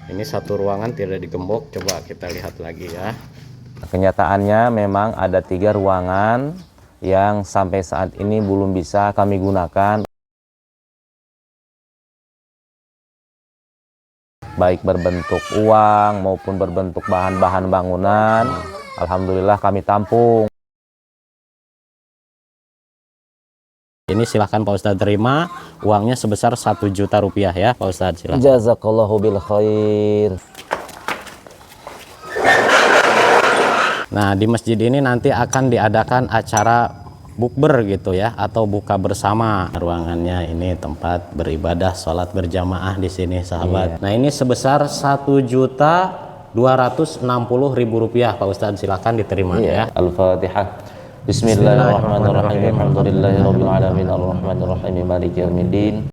Ini satu ruangan tidak digembok, coba kita lihat lagi ya. Kenyataannya memang ada 3 ruangan yang sampai saat ini belum bisa kami gunakan, baik berbentuk uang maupun berbentuk bahan-bahan bangunan. Alhamdulillah kami tampung. Ini silahkan Pak Ustadz terima uangnya sebesar 1 juta rupiah ya Pak Ustadz, silahkan. Jazakallahu bil khair. Nah, di masjid ini nanti akan diadakan acara bukber gitu ya, atau buka bersama. Ruangannya ini tempat beribadah, sholat berjamaah di sini sahabat. Nah, ini sebesar 1.260.000 rupiah Pak Ustadz, silahkan diterima ya. Al-Fatihah. Bismillahirrahmanirrahim. Alhamdulillahirabbil alamin arrahmanirrahim maliki yaumiddin.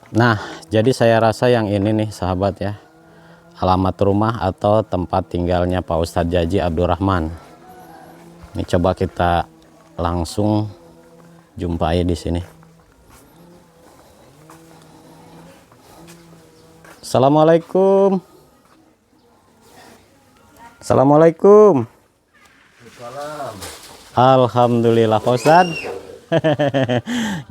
Nah, jadi saya rasa yang ini nih sahabat ya, alamat rumah atau tempat tinggalnya Pak Ustadz Jaji Abdurrahman. Ini coba kita langsung jumpai di sini. Assalamualaikum. Assalamualaikum. Alhamdulillah Pak Ustadz.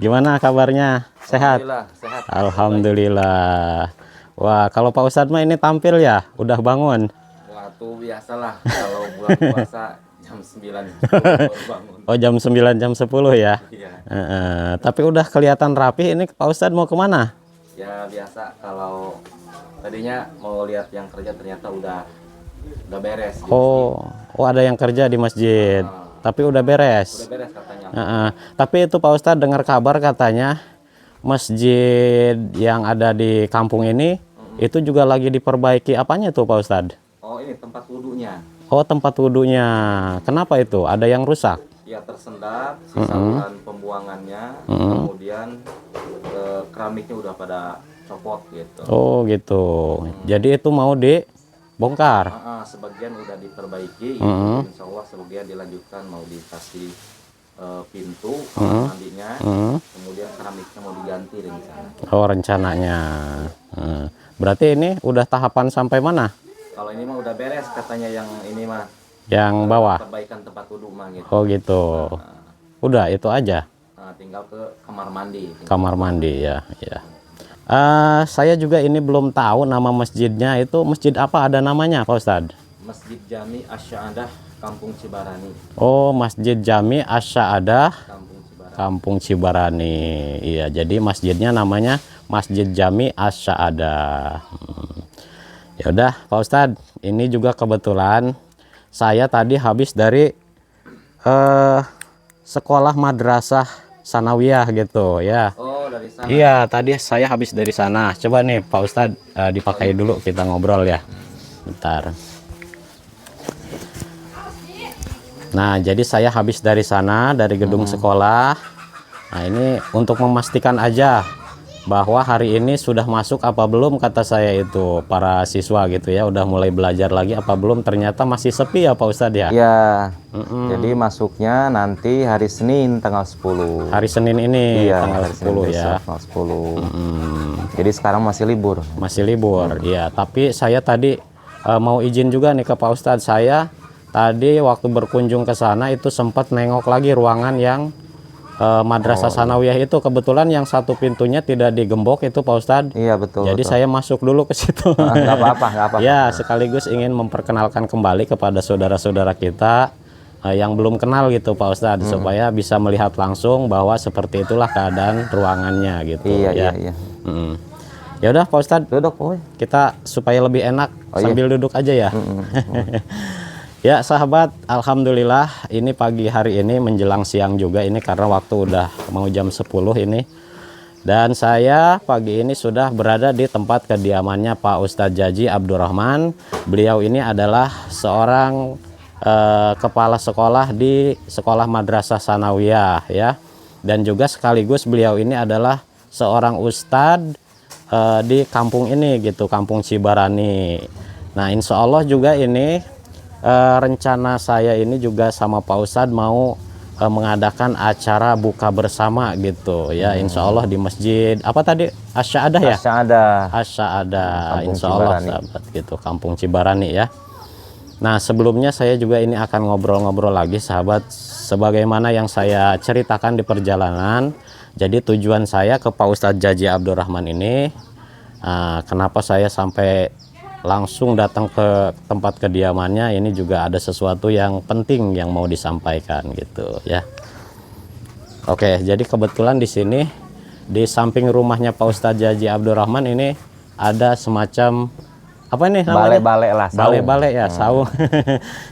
Gimana kabarnya? Sehat? Alhamdulillah, sehat. Alhamdulillah. Wah, kalau Pak Ustadz mah ini tampil ya, udah bangun. Waktu biasalah kalau bulan puasa jam 9 baru bangun. Oh, jam 9, jam 10 ya? Iya. Tapi udah kelihatan rapi. Ini Pak Ustadz mau kemana? Ya biasa, kalau tadinya mau lihat yang kerja ternyata udah beres. Oh, ada yang kerja di masjid. Tapi udah beres. Udah beres katanya. Tapi itu Pak Ustadz dengar kabar katanya masjid yang ada di kampung ini itu juga lagi diperbaiki. Apanya tuh Pak Ustadz? Oh, ini tempat wudhunya. Oh, tempat wudhunya. Kenapa itu? Ada yang rusak? Ya tersendat, si saluran pembuangannya, kemudian keramiknya udah pada copot gitu. Oh gitu. Jadi itu mau dibongkar. Sebagian udah diperbaiki, insya Allah sebagian dilanjutkan, mau dikasih pintu kamar mandinya, kemudian keramiknya mau diganti rencana. Oh, rencananya. Berarti ini udah tahapan sampai mana? Kalau ini mah udah beres katanya, yang ini mah Yang bawah. perbaikan tempat wudhu mah gitu. Oh gitu. Udah itu aja. Tinggal ke kamar mandi. Kamar mandi ya. Ya. Saya juga ini belum tahu nama masjidnya itu masjid apa, ada namanya Pak Ustadz? Masjid Jami Asy'adah Kampung Cibarani. Oh, Masjid Jami Asy'adah Kampung Cibarani. Kampung Cibarani. Iya, jadi masjidnya namanya Masjid Jami Asy'adah. Ya udah Pak Ustadz, ini juga kebetulan saya tadi habis dari sekolah madrasah sanawiyah gitu ya. Oh, dari sana. Iya, tadi saya habis dari sana. Coba nih Pak Ustadz dipakai dulu, kita ngobrol ya. Bentar. Nah, jadi saya habis dari sana, dari gedung sekolah. Nah, ini untuk memastikan aja bahwa hari ini sudah masuk apa belum, kata saya itu para siswa gitu ya, udah mulai belajar lagi apa belum. Ternyata masih sepi ya Pak Ustadz ya. Ya, jadi masuknya nanti hari Senin tanggal 10. Hari Senin ini tanggal hari Senin 10 besok, ya. tanggal 10. Jadi sekarang masih libur. Masih libur. Ya, tapi saya tadi mau izin juga nih ke Pak Ustadz. Saya tadi waktu berkunjung ke sana itu sempat nengok lagi ruangan yang madrasah sanawiyah itu. Kebetulan yang satu pintunya tidak digembok itu Pak Ustadz. Iya betul. Jadi betul. saya masuk dulu ke situ. Nggak apa-apa, nggak apa-apa. Ya, sekaligus ingin memperkenalkan kembali kepada saudara-saudara kita yang belum kenal gitu Pak Ustadz, supaya bisa melihat langsung bahwa seperti itulah keadaan ruangannya gitu. Iya, iya. Ya udah Pak Ustadz, Duduk, woy. kita supaya lebih enak sambil duduk aja ya. Ya sahabat, alhamdulillah ini pagi hari ini menjelang siang juga ini, karena waktu udah mau jam 10 ini. Dan saya pagi ini sudah berada di tempat kediamannya Pak Ustadz Jaji Abdurrahman. Beliau ini adalah seorang kepala sekolah di sekolah madrasah sanawiyah ya. Dan juga sekaligus beliau ini adalah seorang ustadz di kampung ini gitu, Kampung Cibarani. Nah, insya Allah juga ini rencana saya ini juga sama Pak Ustadz mau mengadakan acara buka bersama gitu ya, insya Allah di masjid apa tadi Asyadah ya? Asyadah, insya Allah sahabat gitu, Kampung Cibarani ya. Nah sebelumnya saya juga ini akan ngobrol-ngobrol lagi sahabat, sebagaimana yang saya ceritakan di perjalanan. Jadi tujuan saya ke Pak Ustadz Jaji Abdurrahman ini, kenapa saya sampai langsung datang ke tempat kediamannya, ini juga ada sesuatu yang penting yang mau disampaikan gitu ya. Oke, jadi kebetulan di sini di samping rumahnya Pak Ustadz Jaji Abdurrahman ini ada semacam apa ini namanya? Balai-balai lah, balai-balai ya, saung.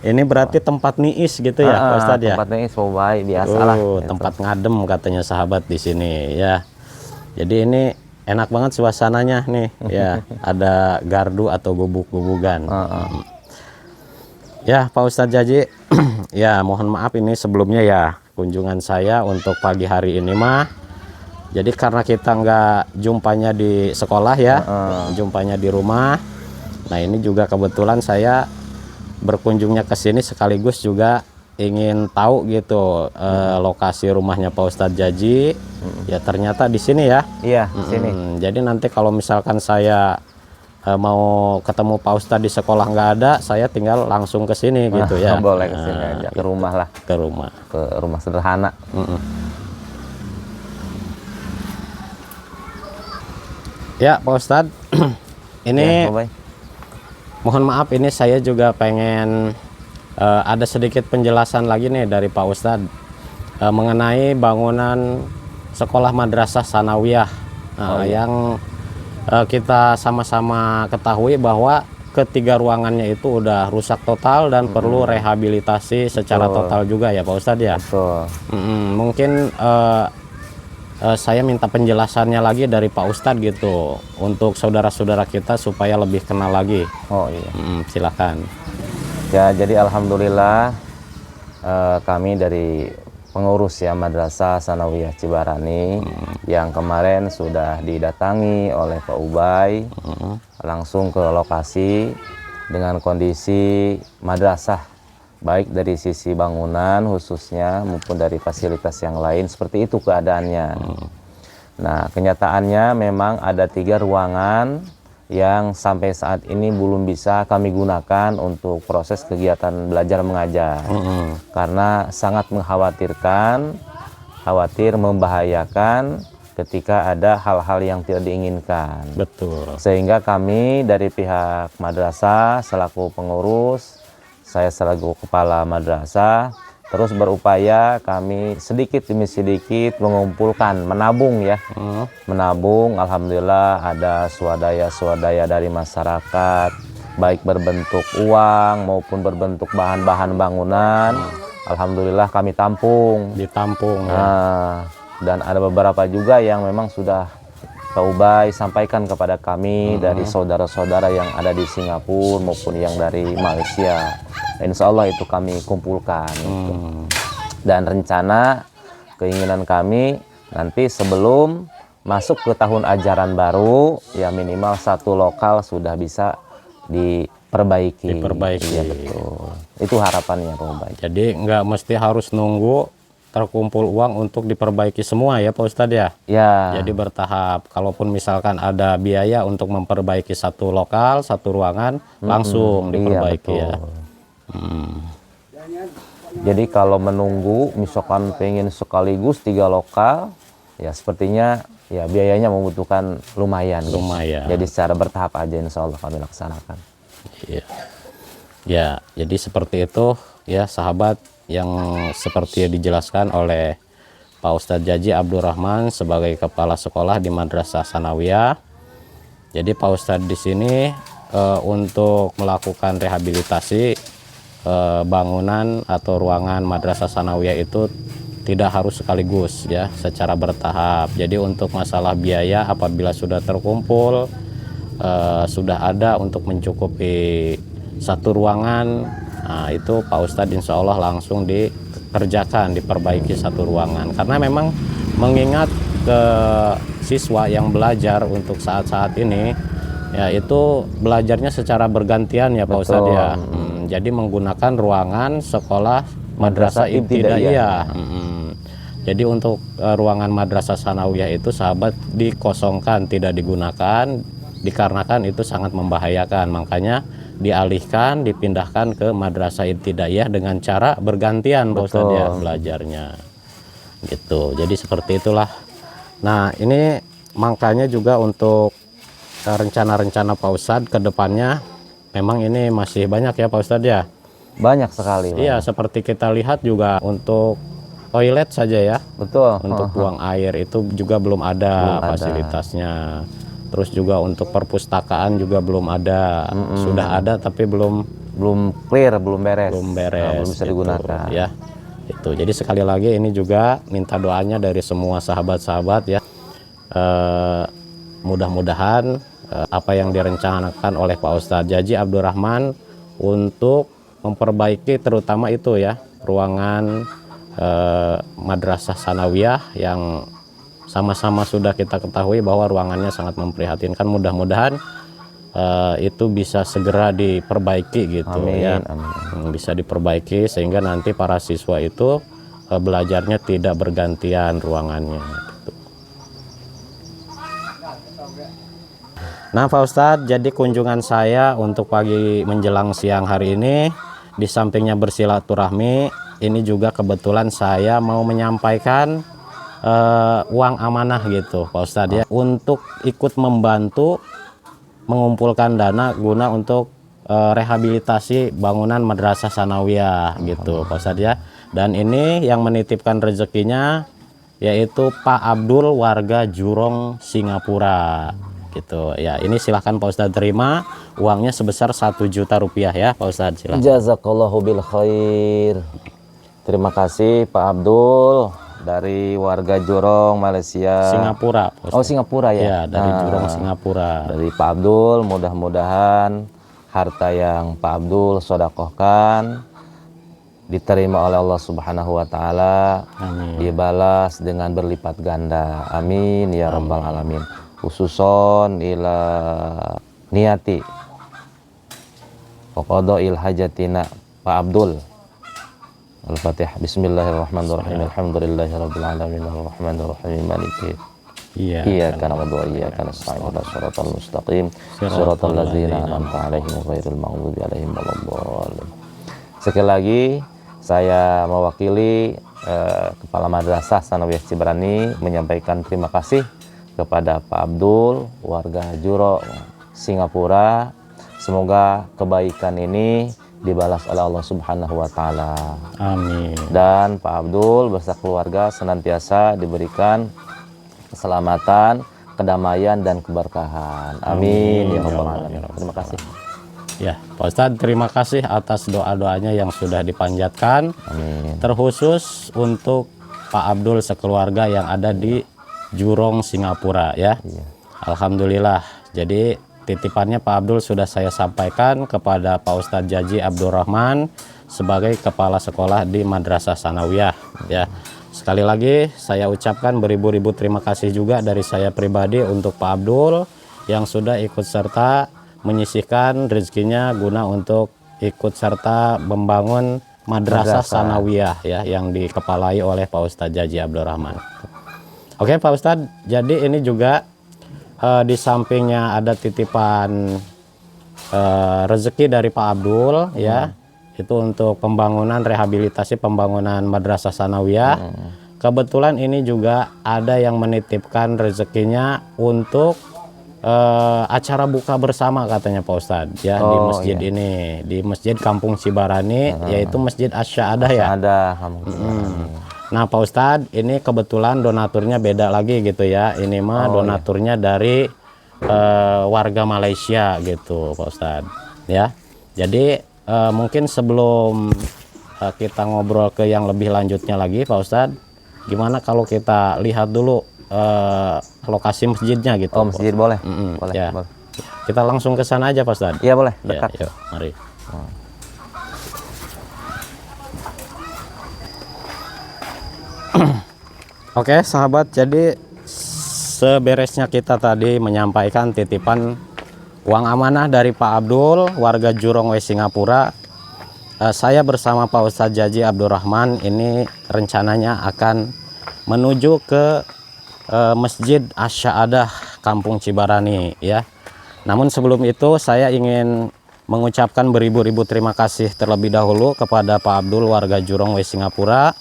Ini berarti tempat niis gitu ya Pak Ustadz ya? Tempat niis baik biasalah. Tempat ngadem katanya sahabat di sini ya. Jadi ini enak banget suasananya nih ya, ada gardu atau gubuk-gubukan. Ya Pak Ustadz Jaji, ya mohon maaf ini sebelumnya ya kunjungan saya untuk pagi hari ini mah. Jadi karena kita nggak jumpanya di sekolah ya, jumpanya di rumah. Nah ini juga kebetulan saya berkunjungnya ke sini sekaligus juga ingin tahu gitu lokasi rumahnya Pak Ustadz Jaji. Ya ternyata di sini ya. Iya, di sini. Jadi nanti kalau misalkan saya mau ketemu Pak Ustadz di sekolah nggak ada, saya tinggal langsung ke sini gitu ya. Boleh ke sini aja, ke rumah lah. Ke rumah. Ke rumah sederhana. Ya Pak Ustadz, ini Ya, mohon maaf ini saya juga pengen ada sedikit penjelasan lagi nih dari Pak Ustadz mengenai bangunan sekolah madrasah sanawiyah yang kita sama-sama ketahui bahwa ketiga ruangannya itu udah rusak total dan perlu rehabilitasi secara total juga ya Pak Ustadz ya. Betul. Mungkin saya minta penjelasannya lagi dari Pak Ustadz gitu untuk saudara-saudara kita supaya lebih kenal lagi. Oh iya. Silakan. Ya, jadi alhamdulillah kami dari pengurus ya Madrasah Sanawiyah Cibarani yang kemarin sudah didatangi oleh Pak Ubay langsung ke lokasi dengan kondisi madrasah baik dari sisi bangunan khususnya maupun dari fasilitas yang lain, seperti itu keadaannya. Nah kenyataannya memang ada 3 ruangan yang sampai saat ini belum bisa kami gunakan untuk proses kegiatan belajar mengajar karena sangat mengkhawatirkan, membahayakan ketika ada hal-hal yang tidak diinginkan. Betul. Sehingga kami dari pihak madrasah selaku pengurus, saya selaku kepala madrasah terus berupaya kami sedikit demi sedikit mengumpulkan, menabung ya. Menabung, alhamdulillah ada swadaya-swadaya dari masyarakat, baik berbentuk uang maupun berbentuk bahan-bahan bangunan. Alhamdulillah kami tampung. Ditampung ya. Dan ada beberapa juga yang memang sudah Pak Ubay sampaikan kepada kami dari saudara-saudara yang ada di Singapura maupun yang dari Malaysia. Insya Allah itu kami kumpulkan. Dan rencana keinginan kami nanti sebelum masuk ke tahun ajaran baru ya minimal 1 lokal sudah bisa diperbaiki. Iya betul. Itu harapannya Pak Ubay. Jadi nggak mesti harus nunggu terkumpul uang untuk diperbaiki semua ya Pak Ustadz ya? Ya. Jadi bertahap, kalaupun misalkan ada biaya untuk memperbaiki 1 lokal, 1 ruangan, langsung diperbaiki ya. Jadi kalau menunggu misalkan pengen sekaligus 3 lokal, ya sepertinya ya biayanya membutuhkan lumayan. Lumayan. Jadi secara bertahap aja insya Allah kami laksanakan. Iya. Ya, jadi seperti itu ya sahabat, yang seperti dijelaskan oleh Pak Ustadz Jaji Abdurrahman sebagai kepala sekolah di Madrasah Sanawiyah. Jadi Pak Ustadz di sini untuk melakukan rehabilitasi bangunan atau ruangan Madrasah Sanawiyah itu tidak harus sekaligus ya, secara bertahap. Jadi untuk masalah biaya apabila sudah terkumpul sudah ada untuk mencukupi 1 ruangan, nah itu Pak Ustadz insya Allah langsung dikerjakan, diperbaiki 1 ruangan. Karena memang mengingat ke siswa yang belajar untuk saat-saat ini ya itu belajarnya secara bergantian ya Pak Ustadz ya. Jadi menggunakan ruangan sekolah Madrasah Ibtidaiyah. Jadi untuk ruangan Madrasah Sanawiyah itu sahabat dikosongkan, tidak digunakan dikarenakan itu sangat membahayakan. Makanya dialihkan, dipindahkan ke Madrasah Ibtidaiyah dengan cara bergantian Pak Ustadz ya belajarnya. Gitu. Jadi seperti itulah. Nah, ini makanya juga untuk rencana-rencana Pak Ustadz ke depannya memang ini masih banyak ya Pak Ustadz ya. Banyak sekali. Iya, seperti kita lihat juga untuk toilet saja ya. Betul. Untuk buang air itu juga belum ada fasilitasnya. Terus juga untuk perpustakaan juga belum ada. Sudah ada tapi belum clear, belum beres. Belum beres. Belum bisa digunakan. Ya. Itu. Jadi sekali lagi ini juga minta doanya dari semua sahabat-sahabat ya. Mudah-mudahan apa yang direncanakan oleh Pak Ustadz Jaji Abdurrahman untuk memperbaiki terutama itu ya ruangan Madrasah Sanawiyah yang sama-sama sudah kita ketahui bahwa ruangannya sangat memprihatinkan. Mudah-mudahan itu bisa segera diperbaiki gitu. Amin, ya. Amin. Bisa diperbaiki sehingga nanti para siswa itu belajarnya tidak bergantian ruangannya gitu. Nah Pak Ustadz, jadi kunjungan saya untuk pagi menjelang siang hari ini, di sampingnya bersilaturahmi, ini juga kebetulan saya mau menyampaikan uang amanah gitu Pak Ustadz ya, untuk ikut membantu mengumpulkan dana guna untuk rehabilitasi bangunan Madrasah Sanawiyah gitu Pak Ustadz ya. Dan ini yang menitipkan rezekinya yaitu Pak Abdul warga Jurong Singapura gitu ya. Ini silahkan Pak Ustadz terima uangnya sebesar 1 juta rupiah ya Pak Ustadz, silahkan. Jazakallahu bil khair. Terima kasih Pak Abdul dari warga Jurong Malaysia. Singapura Pak Ustadz. Oh Singapura ya. Ya dari Jurong Singapura. Dari Pak Abdul, mudah-mudahan harta yang Pak Abdul sodakohkan diterima oleh Allah Subhanahu wa taala, dibalas dengan berlipat ganda. Amin ya rabbal alamin. Khususon ila niati wa qadail hajatina Pak Abdul. Al-Fatihah. Bismillahirrahmanirrahim. Alhamdulillahirabbil alamin arrahmanir rahim maliki iyyaka na'budu wa iyyaka nasta'in ihdinas siratal mustaqim siratal ladzina an'amta 'alaihim ghairil maghdubi 'alaihim waladdallin. Sekali lagi saya mewakili Kepala Madrasah Sanawiyah Cibarani menyampaikan terima kasih kepada Pak Abdul warga Jurong Singapura. Semoga kebaikan ini dibalas oleh Allah Subhanahu wa taala. Amin. Dan Pak Abdul beserta keluarga senantiasa diberikan keselamatan, kedamaian dan keberkahan. Amin ya rabbal alamin. Terima kasih. Ya, Pak Ustadz terima kasih atas doa-doanya yang sudah dipanjatkan. Amin. Terkhusus untuk Pak Abdul sekeluarga yang ada di Jurong Singapura ya. Alhamdulillah. Jadi titipannya Pak Abdul sudah saya sampaikan kepada Pak Ustadz Jaji Abdurrahman sebagai kepala sekolah di Madrasah Sanawiyah ya. Sekali lagi saya ucapkan beribu-ribu terima kasih juga dari saya pribadi untuk Pak Abdul yang sudah ikut serta menyisihkan rezekinya guna untuk ikut serta membangun Madrasah Sanawiyah ya yang dikepalai oleh Pak Ustadz Jaji Abdurrahman. Oke Pak Ustadz, jadi ini juga di sampingnya ada titipan rezeki dari Pak Abdul ya, itu untuk pembangunan rehabilitasi pembangunan Madrasah Sanawiyah. Kebetulan ini juga ada yang menitipkan rezekinya untuk acara buka bersama katanya Pak Ustadz ya, di masjid ini, di Masjid Kampung Cibarani, yaitu Masjid Asy-Syahadah ya. Nah Pak Ustadz, ini kebetulan donaturnya beda lagi gitu ya. Ini mah donaturnya dari warga Malaysia gitu Pak Ustadz ya. Jadi mungkin sebelum kita ngobrol ke yang lebih lanjutnya lagi Pak Ustadz, gimana kalau kita lihat dulu lokasi masjidnya gitu. Oh masjid boleh? Boleh, ya. Boleh. Kita langsung ke sana aja Pak Ustadz. Iya boleh, dekat. Ya, yuk, mari. Oke sahabat, jadi seberesnya kita tadi menyampaikan titipan uang amanah dari Pak Abdul warga Jurong Singapura saya bersama Pak Ustadz Jaji Abdurrahman ini rencananya akan menuju ke Masjid Asy-Syahadah Kampung Cibarani ya. Namun sebelum itu saya ingin mengucapkan beribu-ribu terima kasih terlebih dahulu kepada Pak Abdul warga Jurong W Singapura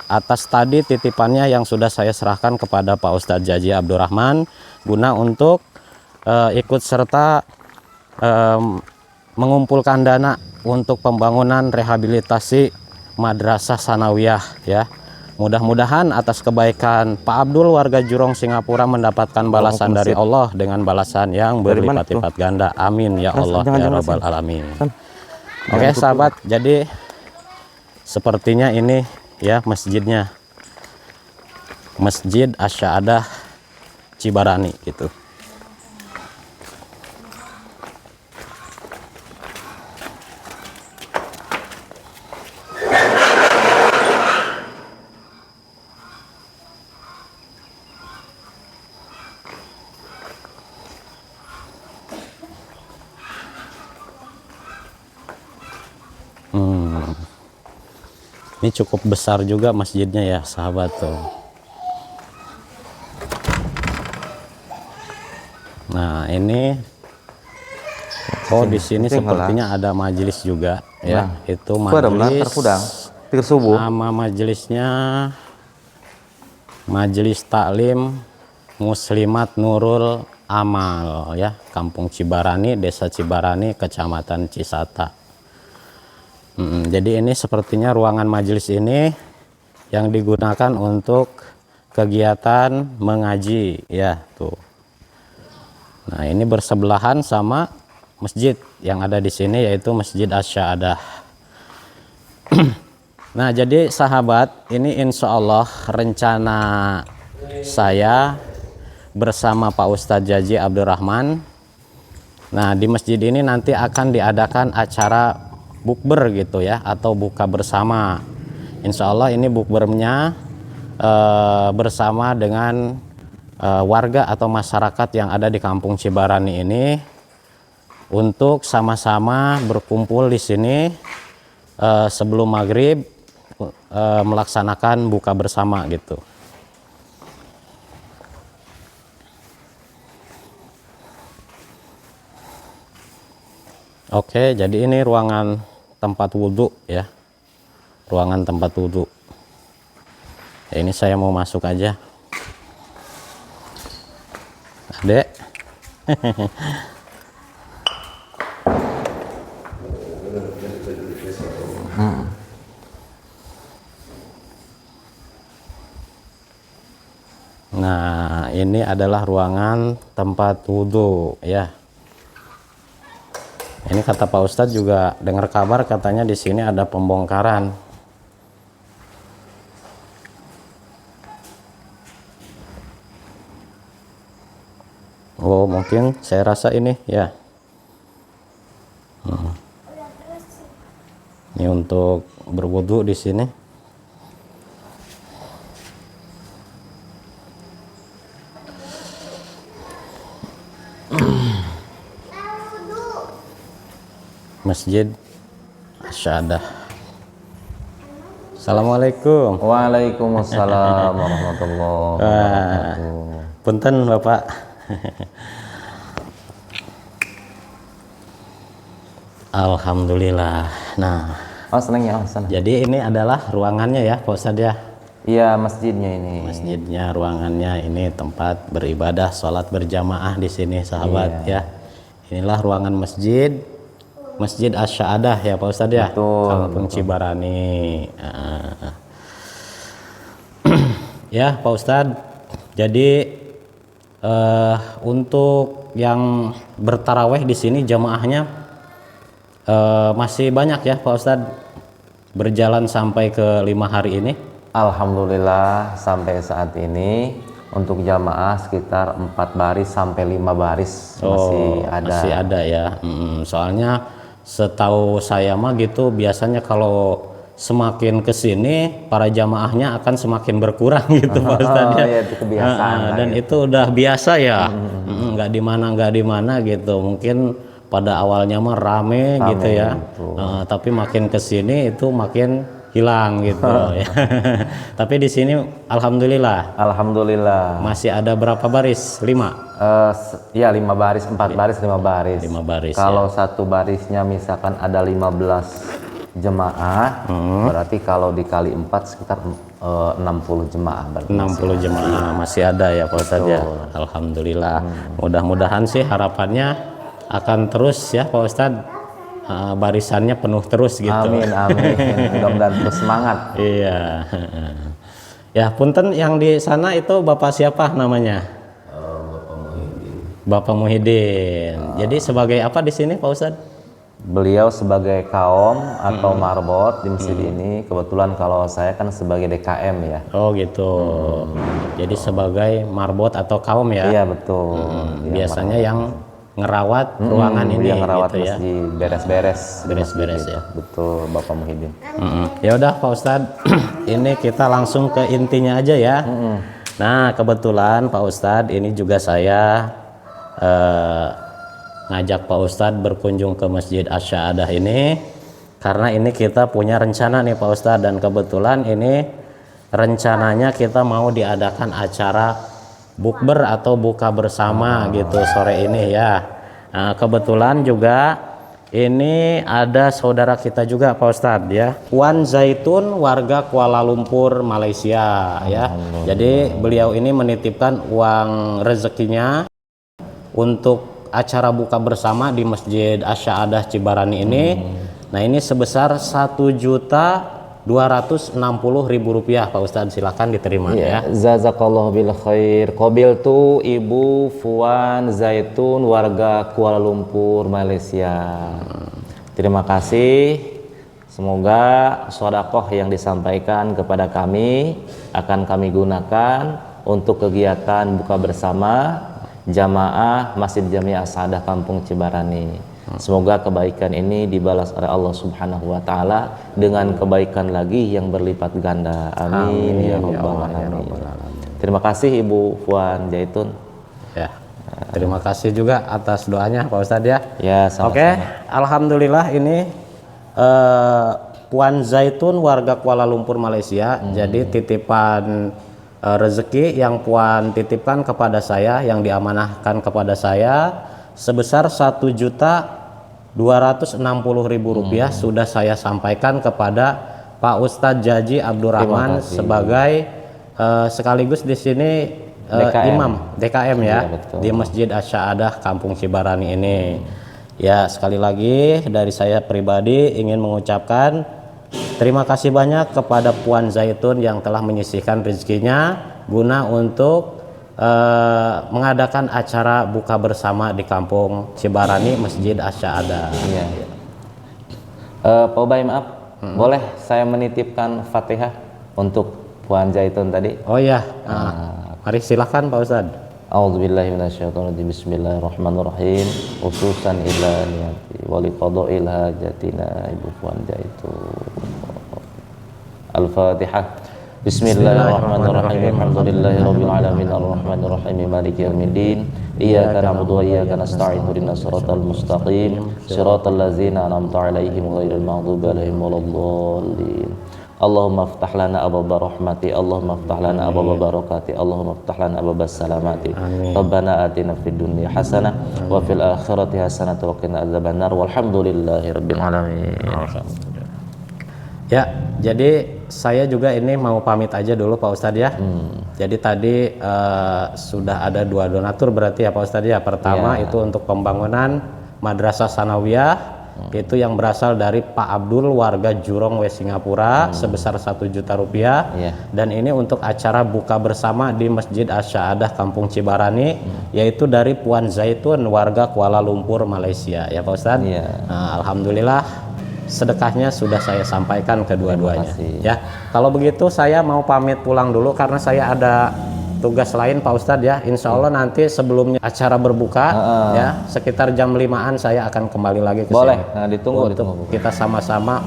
atas tadi titipannya yang sudah saya serahkan kepada Pak Ustadz Jaji Abdurrahman guna untuk ikut serta mengumpulkan dana untuk pembangunan rehabilitasi Madrasah Sanawiyah ya. Mudah-mudahan atas kebaikan Pak Abdul warga Jurong Singapura mendapatkan balasan dari Allah dengan balasan yang berlipat-lipat ganda. Amin ya Allah ya Rabbal Alamin. Oke sahabat, jadi sepertinya ini ya masjidnya. Masjid Asy-Syahadah Cibarani gitu. Ini cukup besar juga masjidnya ya sahabat tuh. Nah ini, di sini sepertinya ada majelis juga ya. Itu majelis. Nama majelisnya Majelis Taklim Muslimat Nurul Amal ya, Kampung Cibarani, Desa Cibarani, Kecamatan Cisata. Jadi ini sepertinya ruangan majelis ini yang digunakan untuk kegiatan mengaji ya tuh. Nah ini bersebelahan sama masjid yang ada di sini yaitu Masjid Asy-Syahadah. Nah jadi sahabat, ini insya Allah rencana saya bersama Pak Ustadz Jaji Abdurrahman. Nah di masjid ini nanti akan diadakan acara bukber gitu ya, atau buka bersama. Insya Allah ini bukbernya bersama dengan warga atau masyarakat yang ada di Kampung Cibarani ini untuk sama-sama berkumpul di sini sebelum maghrib melaksanakan buka bersama gitu. Oke, jadi ini ruangan tempat wudhu ya, ruangan tempat wudhu. Ya, ini saya mau masuk aja, Adek. Nah, ini adalah ruangan tempat wudhu ya. Ini kata Pak Ustadz juga dengar kabar katanya di sini ada pembongkaran. Oh, mungkin saya rasa ini ya. Ini untuk berwudu di sini. Masjid Asy-Syahadah. Assalamualaikum. Waalaikumsalam warahmatullahi wabarakatuh. Punten Bapak. Alhamdulillah. Nah, senang ya, senang. Jadi ini adalah ruangannya ya Pak Ustadz ya. Iya, masjidnya ini. Masjidnya, ruangannya ini tempat beribadah, sholat berjamaah di sini sahabat ya. Inilah ruangan masjid. Masjid Asy-Syahadah ya Pak Ustadz ya. Betul, Kampung Cibarani. Ya Pak Ustadz. Jadi untuk yang bertaraweh di sini jamaahnya masih banyak ya Pak Ustadz, berjalan sampai ke 5 hari ini. Alhamdulillah sampai saat ini untuk jamaah sekitar 4 baris sampai 5 baris masih ada ya. Soalnya setahu saya mah gitu, biasanya kalau semakin kesini para jamaahnya akan semakin berkurang gitu Pak Ustadz ya. Itu kebiasaan dan itu udah biasa ya. Nggak di mana gitu, mungkin pada awalnya mah rame gitu ya. Tapi makin kesini itu makin hilang gitu ya. Tapi di sini alhamdulillah masih ada berapa baris? 5. Ya 5 baris, 4 baris, 5 baris. 5 baris. Kalau satu barisnya misalkan ada 15 jemaah, berarti kalau dikali 4 sekitar 60 jemaah. 60 jemaah masih ada ya Pak Ustadz ya. Alhamdulillah. Mudah-mudahan sih harapannya akan terus ya Pak Ustadz, barisannya penuh terus gitu. Amin. Mudah-mudahan terus semangat. Iya. Ya punten, yang di sana itu Bapak siapa namanya? Bapak Muhyiddin. Jadi sebagai apa di sini Pak Ustadz? Beliau sebagai kaum atau marbot di masjid ini. Kebetulan kalau saya kan sebagai DKM ya. Oh gitu. Jadi sebagai marbot atau kaum ya? Iya betul. Biasanya yang ngerawat ruangan ini yang ngerawat gitu ya. masjid, beres-beres Ya. Betul Bapak Muhyiddin. Ya udah Pak Ustadz, ini kita langsung ke intinya aja ya. Nah kebetulan Pak Ustadz ini juga saya ngajak Pak Ustadz berkunjung ke Masjid Asy-Syahadah ini karena ini kita punya rencana nih Pak Ustadz, dan kebetulan ini rencananya kita mau diadakan acara bukber atau buka bersama gitu sore ini ya. Nah, kebetulan juga ini ada saudara kita juga Pak Ustadz ya, Wan Zaitun, warga Kuala Lumpur Malaysia ya. Jadi beliau ini menitipkan uang rezekinya untuk acara buka bersama di Masjid Asy-Syahadah Cibarani ini. Nah ini sebesar Rp1.260.000 Pak Ustadz, silakan diterima ya. Jazakallahu bil khair. Qabil tu Ibu Fuan Zaitun, warga Kuala Lumpur Malaysia. Terima kasih. Semoga sedekah yang disampaikan kepada kami akan kami gunakan untuk kegiatan buka bersama jamaah Masjid Jamiah As-Sa'adah Kampung Cibarani. Semoga kebaikan ini dibalas oleh Allah Subhanahu wa taala dengan kebaikan lagi yang berlipat ganda. Amin ya rabbal alamin. Terima kasih Ibu Fuan Zaitun. Ya. Terima kasih juga atas doanya Pak Ustadz ya. Ya, sama-sama. Oke, alhamdulillah ini Puan Zaitun warga Kuala Lumpur Malaysia. Jadi titipan rezeki yang Puan titipkan kepada saya, yang diamanahkan kepada saya sebesar Rp1.260.000 sudah saya sampaikan kepada Pak Ustadz Jaji Abdurrahman sebagai sekaligus di sini imam DKM ya, di Masjid Asy-Syahadah Kampung Cibarani ini. Ya, sekali lagi dari saya pribadi ingin mengucapkan terima kasih banyak kepada Puan Zaitun yang telah menyisihkan rezekinya guna untuk mengadakan acara buka bersama di Kampung Cibarani Masjid Asy-Syahadah. Iya. Pak Ubay, maaf, boleh saya menitipkan Fatihah untuk Puan Zaitun tadi? Oh ya, mari silakan Pak Ustadz. A'udzubillahi minasyaitonirrajim. Bismillahirrahmanirrahim. Khususan ila niyati wa liqada'il hajatina Ibu Puan Zaitun. Al-Fatihah. Bismillahirrahmanirrahim. Alhamdulillahirabbil alamin arrahmanir rahim maliki yaumiddin. Iyyaka na'budu wa iyyaka nasta'in ihdinas siratal mustaqim siratal ladzina an'amta 'alaihim ghairil maghdubi 'alaihim waladdallin. Allahumma aftah lana abwaaba rahmati, Allahumma aftah lana abwaaba barakati, Allahumma aftah lana abwaaba salamati. Rabbana atina fid dunya hasanah wa fil akhirati hasanah wa qina adzabannar. Walhamdulillahirabbil alamin. Ya, jadi saya juga ini mau pamit aja dulu Pak Ustadz ya. Jadi tadi sudah ada 2 donatur berarti ya Pak Ustadz ya. Pertama itu untuk pembangunan Madrasah Sanawiyah, itu yang berasal dari Pak Abdul warga Jurong West Singapura sebesar Rp1.000.000. Dan ini untuk acara buka bersama di Masjid Asy-Syahadah Kampung Cibarani, yaitu dari Puan Zaitun warga Kuala Lumpur Malaysia ya Pak Ustadz. Nah, alhamdulillah sedekahnya sudah saya sampaikan kedua-duanya ya. Kalau begitu saya mau pamit pulang dulu karena saya ada tugas lain Pak Ustadz ya. Insya Allah nanti sebelumnya acara berbuka ya sekitar jam 5-an saya akan kembali lagi ke Boleh, sini. nah, ditunggu Kita sama-sama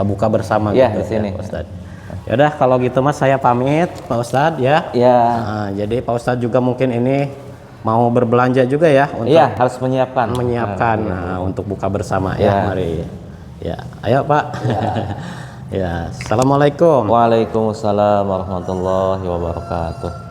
buka bersama ya, gitu di sini. ya, Pak Ustadz. Yaudah kalau gitu mas saya pamit Pak Ustadz ya. Jadi Pak Ustadz juga mungkin ini mau berbelanja juga ya untuk Iya, harus menyiapkan. Nah, untuk buka bersama ya, mari. Ya, ayo Pak. Ya, assalamualaikum. Waalaikumsalam warahmatullahi wabarakatuh.